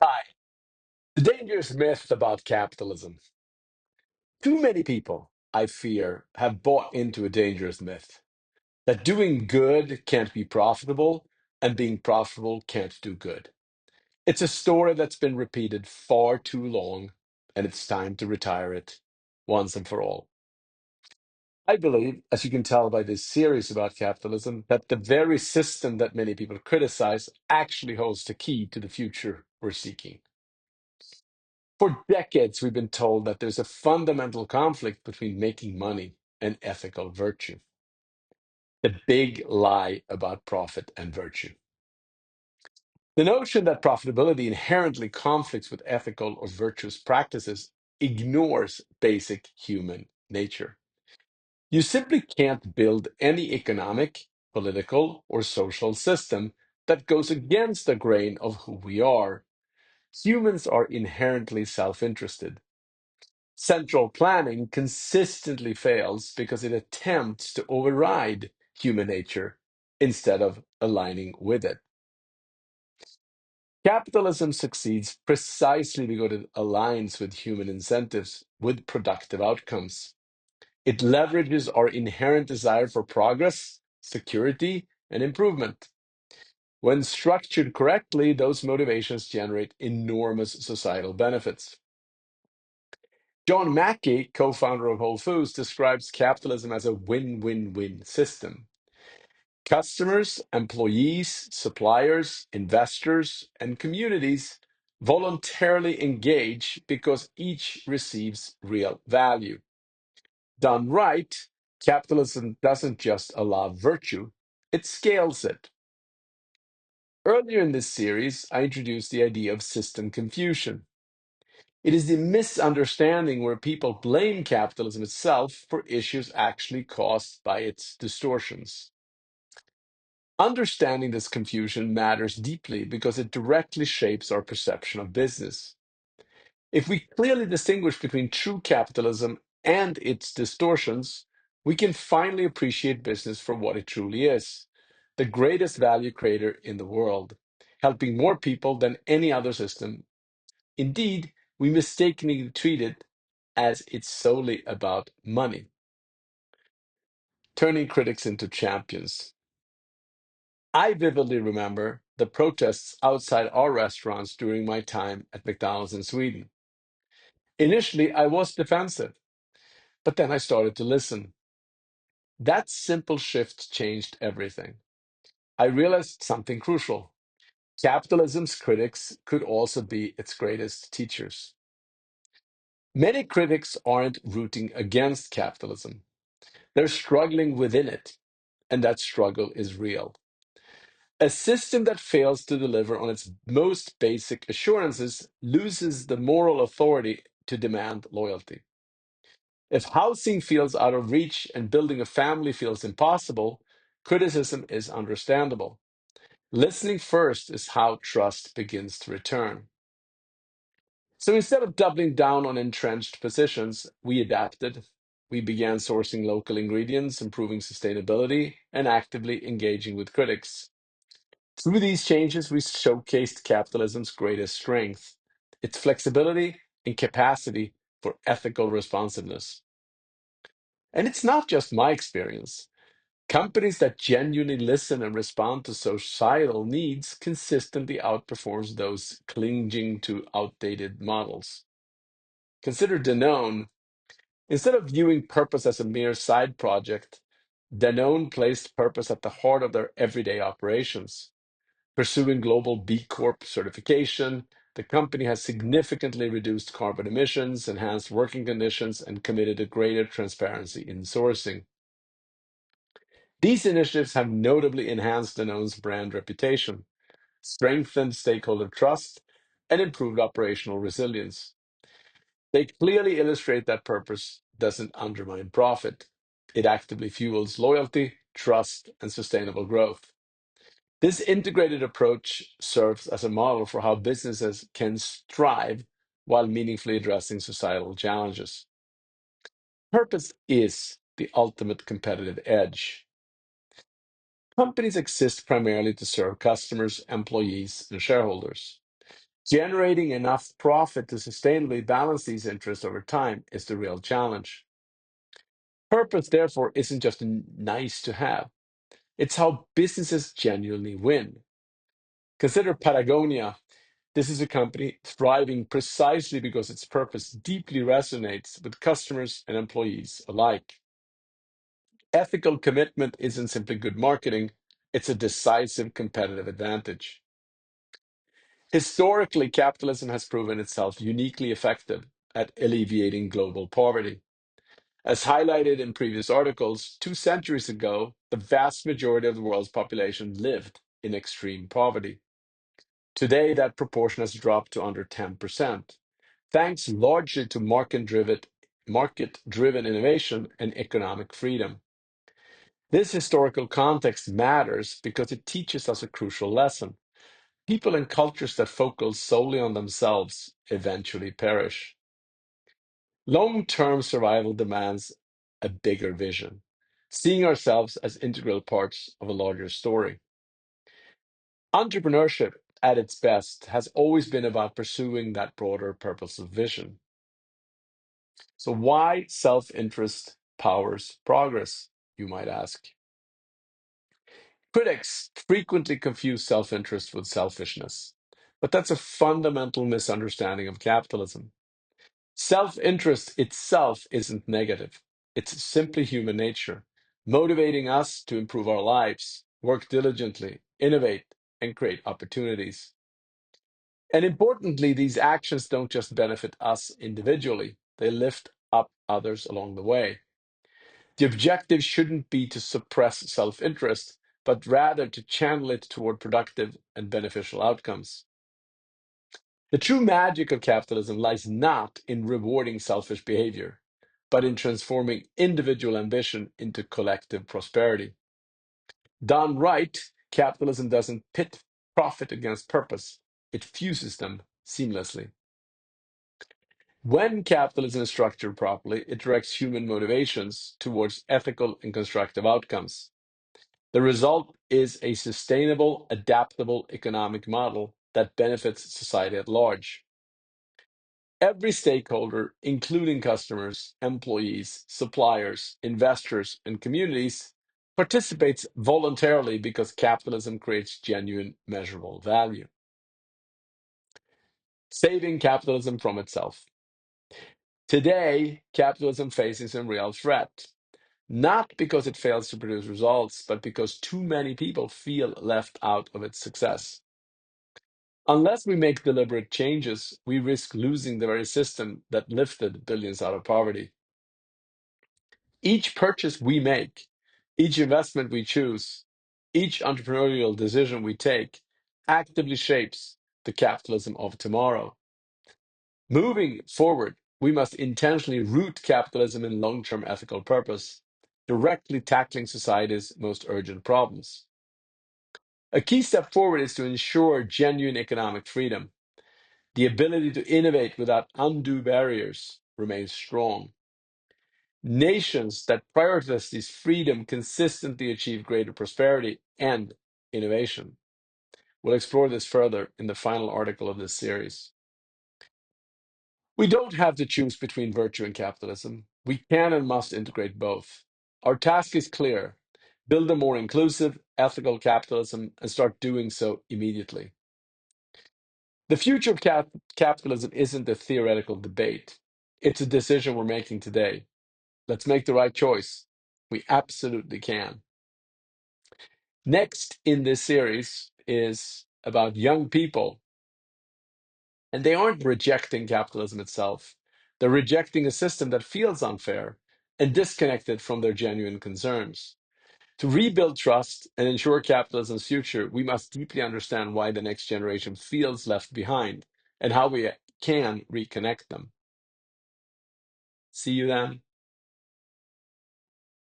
Hi. The dangerous myth about capitalism. Too many people, I fear, have bought into a dangerous myth that doing good can't be profitable and being profitable can't do good. It's a story that's been repeated far too long, and it's time to retire it once and for all. I believe, as you can tell by this series about capitalism, that the very system that many people criticize actually holds the key to the future we're seeking. For decades, we've been told that there's a fundamental conflict between making money and ethical virtue. The big lie about profit and virtue. The notion that profitability inherently conflicts with ethical or virtuous practices ignores basic human nature. You simply can't build any economic, political, or social system that goes against the grain of who we are. Humans are inherently self interested. Central planning consistently fails because it attempts to override human nature instead of aligning with it. Capitalism succeeds precisely because it aligns with human incentives with productive outcomes. It leverages our inherent desire for progress, security, and improvement. When structured correctly, those motivations generate enormous societal benefits. John Mackey, co-founder of Whole Foods, describes capitalism as a win-win-win system. Customers, employees, suppliers, investors, and communities voluntarily engage because each receives real value. Done right, capitalism doesn't just allow virtue, it scales it. Earlier in this series, I introduced the idea of system confusion. It is the misunderstanding where people blame capitalism itself for issues actually caused by its distortions. Understanding this confusion matters deeply because it directly shapes our perception of business. If we clearly distinguish between true capitalism and its distortions, we can finally appreciate business for what it truly is: the greatest value creator in the world, helping more people than any other system. Indeed, we mistakenly treat it as it's solely about money, turning critics into champions. I vividly remember the protests outside our restaurants during my time at McDonald's in Sweden. Initially, I was defensive, but then I started to listen. That simple shift changed everything. I realized something crucial. Capitalism's critics could also be its greatest teachers. Many critics aren't rooting against capitalism. They're struggling within it, and that struggle is real. A system that fails to deliver on its most basic assurances loses the moral authority to demand loyalty. If housing feels out of reach and building a family feels impossible, criticism is understandable. Listening first is how trust begins to return. So instead of doubling down on entrenched positions, we adapted. We began sourcing local ingredients, improving sustainability, and actively engaging with critics. Through these changes, we showcased capitalism's greatest strength: its flexibility and capacity for ethical responsiveness. And it's not just my experience. Companies that genuinely listen and respond to societal needs consistently outperforms those clinging to outdated models. Consider Danone. Instead of viewing purpose as a mere side project, Danone placed purpose at the heart of their everyday operations. Pursuing global B Corp certification, the company has significantly reduced carbon emissions, enhanced working conditions, and committed to greater transparency in sourcing. These initiatives have notably enhanced Danone's brand reputation, strengthened stakeholder trust, and improved operational resilience. They clearly illustrate that purpose doesn't undermine profit. It actively fuels loyalty, trust, and sustainable growth. This integrated approach serves as a model for how businesses can strive while meaningfully addressing societal challenges. Purpose is the ultimate competitive edge. Companies exist primarily to serve customers, employees, and shareholders. Generating enough profit to sustainably balance these interests over time is the real challenge. Purpose, therefore, isn't just nice to have. It's how businesses genuinely win. Consider Patagonia. This is a company thriving precisely because its purpose deeply resonates with customers and employees alike. Ethical commitment isn't simply good marketing, it's a decisive competitive advantage. Historically, capitalism has proven itself uniquely effective at alleviating global poverty. As highlighted in previous articles, 2 centuries ago, the vast majority of the world's population lived in extreme poverty. Today, that proportion has dropped to under 10%, thanks largely to market-driven innovation and economic freedom. This historical context matters because it teaches us a crucial lesson. People and cultures that focus solely on themselves eventually perish. Long-term survival demands a bigger vision, seeing ourselves as integral parts of a larger story. Entrepreneurship, at its best, has always been about pursuing that broader purpose of vision. So, why self interest powers progress, you might ask? Critics frequently confuse self interest with selfishness, but that's a fundamental misunderstanding of capitalism. Self interest itself isn't negative, it's simply human nature, motivating us to improve our lives, work diligently, innovate, and create opportunities. And importantly, these actions don't just benefit us individually, they lift up others along the way. The objective shouldn't be to suppress self interest, but rather to channel it toward productive and beneficial outcomes. The true magic of capitalism lies not in rewarding selfish behavior, but in transforming individual ambition into collective prosperity. Done right, capitalism doesn't pit profit against purpose, it fuses them seamlessly. When capitalism is structured properly, it directs human motivations towards ethical and constructive outcomes. The result is a sustainable, adaptable economic model that benefits society at large. Every stakeholder, including customers, employees, suppliers, investors, and communities, participates voluntarily because capitalism creates genuine, measurable value. Saving capitalism from itself. Today, capitalism faces some real threat, not because it fails to produce results, but because too many people feel left out of its success. Unless we make deliberate changes, we risk losing the very system that lifted billions out of poverty. Each purchase we make, each investment we choose, each entrepreneurial decision we take actively shapes the capitalism of tomorrow. Moving forward, we must intentionally root capitalism in long-term ethical purpose, directly tackling society's most urgent problems. A key step forward is to ensure genuine economic freedom. The ability to innovate without undue barriers remains strong. Nations that prioritize this freedom consistently achieve greater prosperity and innovation. We'll explore this further in the final article of this series. We don't have to choose between virtue and capitalism. We can and must integrate both. Our task is clear: build a more inclusive, ethical capitalism and start doing so immediately. The future of capitalism isn't a theoretical debate, it's a decision we're making today. Let's make the right choice. We absolutely can. Next in this series is about young people, and they aren't rejecting capitalism itself. They're rejecting a system that feels unfair and disconnected from their genuine concerns. To rebuild trust and ensure capitalism's future, we must deeply understand why the next generation feels left behind and how we can reconnect them. See you then.